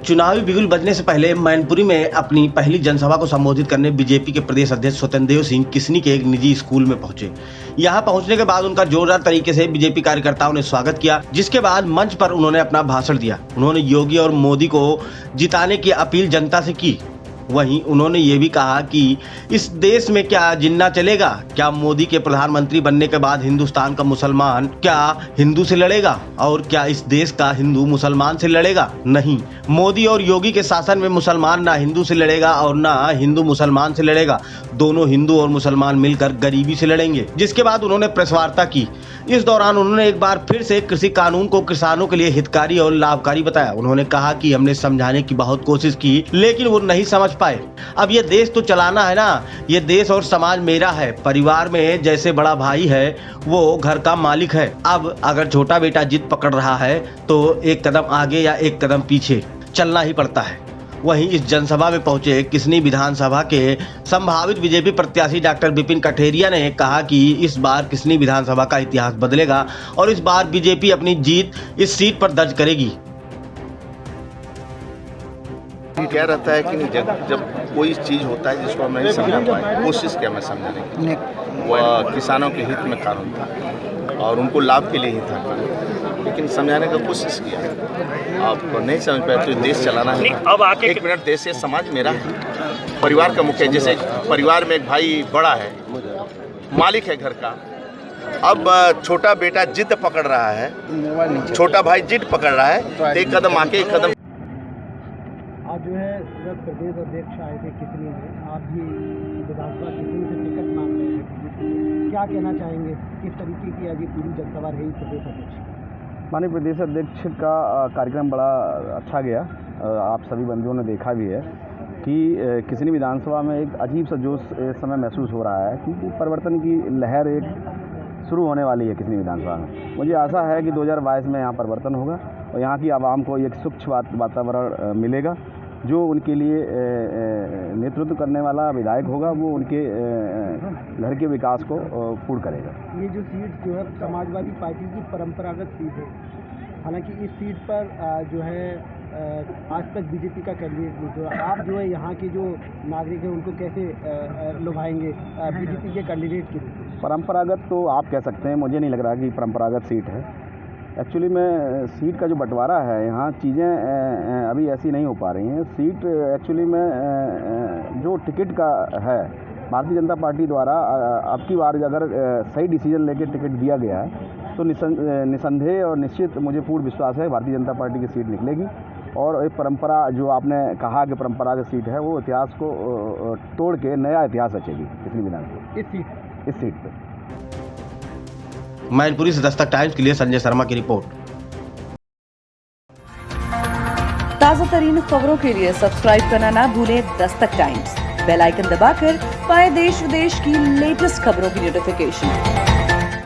चुनावी बिगुल बजने से पहले मैनपुरी में अपनी पहली जनसभा को संबोधित करने बीजेपी के प्रदेश अध्यक्ष स्वतंत्रदेव सिंह किसनी के एक निजी स्कूल में पहुंचे। यहां पहुंचने के बाद उनका जोरदार तरीके से बीजेपी कार्यकर्ताओं ने स्वागत किया, जिसके बाद मंच पर उन्होंने अपना भाषण दिया। उन्होंने योगी और मोदी को जिताने की अपील जनता से की। वहीं उन्होंने ये भी कहा कि इस देश में क्या जिन्ना चलेगा? क्या मोदी के प्रधानमंत्री बनने के बाद हिंदुस्तान का मुसलमान क्या हिंदू से लड़ेगा और क्या इस देश का हिंदू मुसलमान से लड़ेगा? नहीं, मोदी और योगी के शासन में मुसलमान ना हिंदू से लड़ेगा और ना हिंदू मुसलमान से लड़ेगा। दोनों हिंदू और मुसलमान मिलकर गरीबी से लड़ेंगे। जिसके बाद उन्होंने प्रेस वार्ता की। इस दौरान उन्होंने एक बार फिर से कृषि कानून को किसानों के लिए हितकारी और लाभकारी बताया। उन्होंने कहा कि हमने समझाने की बहुत कोशिश की, लेकिन वो नहीं समझ पाए। अब ये देश तो चलाना है ना, ये देश और समाज मेरा है। परिवार में जैसे बड़ा भाई है वो घर का मालिक है। अब अगर छोटा बेटा जिद पकड़ रहा है तो एक कदम आगे या एक कदम पीछे चलना ही पड़ता है। वहीं इस जनसभा में पहुंचे किसनी विधानसभा के संभावित बीजेपी प्रत्याशी डॉक्टर विपिन कठेरिया ने कहा कि इस बार किसनी विधानसभा का इतिहास बदलेगा और इस बार बीजेपी अपनी जीत इस सीट पर दर्ज करेगी। क्या रहता है कि जब कोई चीज़ होता है जिसको हम नहीं समझा पाए, कोशिश किया मैं समझाने की। वह किसानों के हित में कानून था और उनको लाभ के लिए ही था कानून, लेकिन समझाने का कोशिश किया। आपको नहीं समझ पाए तो देश चलाना है। अब आके एक मिनट, देश से समाज मेरा है, परिवार का मुख्य। जैसे परिवार में एक भाई बड़ा है, मालिक है घर का। अब छोटा बेटा जिद पकड़ रहा है, छोटा भाई जिद पकड़ रहा है, तो एक कदम आके एक कदम। आज जो है जब प्रदेश अध्यक्ष आए थे किसनी में, आप भी विधानसभा किसनी से टिकट मांग रहे हैं, क्या कहना चाहेंगे? किस तरीके की आज ये पूरी जनसभा रही प्रदेश अध्यक्ष? माननीय प्रदेश अध्यक्ष का कार्यक्रम बड़ा अच्छा गया। आप सभी बंधुओं ने देखा भी है कि किसनी विधानसभा में एक अजीब सा जोश इस समय महसूस हो रहा है क्योंकि परिवर्तन की लहर एक शुरू होने वाली है किसनी विधानसभा में। मुझे आशा है कि 2022 में यहाँ परिवर्तन होगा और यहाँ की आवाम को एक स्वच्छ वातावरण मिलेगा। जो उनके लिए नेतृत्व करने वाला विधायक होगा वो उनके घर के विकास को पूर्ण करेगा। ये जो सीट जो है समाजवादी पार्टी की परंपरागत सीट है, हालांकि इस सीट पर जो है आज तक बीजेपी का कैंडिडेट नहीं। जो आप जो है यहाँ के जो नागरिक हैं उनको कैसे लुभाएंगे बीजेपी के कैंडिडेट के लिए? परंपरागत तो आप कह सकते हैं, मुझे नहीं लग रहा कि परंपरागत सीट है। एक्चुअली में सीट का जो बंटवारा है यहाँ चीज़ें अभी ऐसी नहीं हो पा रही हैं। सीट एक्चुअली में जो टिकट का है भारतीय जनता पार्टी द्वारा अब की बार अगर सही डिसीजन लेके टिकट दिया गया है तो निसंदेह और निश्चित मुझे पूर्ण विश्वास है भारतीय जनता पार्टी की सीट निकलेगी। और एक परंपरा जो आपने कहा कि परंपरागत सीट है वो इतिहास को तोड़ के नया इतिहास रचेगी किसनी विधानसभा इस सीट पर। मैनपुरी से दस्तक टाइम्स के लिए संजय शर्मा की रिपोर्ट। ताजा तरीन खबरों के लिए सब्सक्राइब करना ना भूलें दस्तक टाइम्स। बेल आइकन दबाकर पाएं देश विदेश की लेटेस्ट खबरों की नोटिफिकेशन।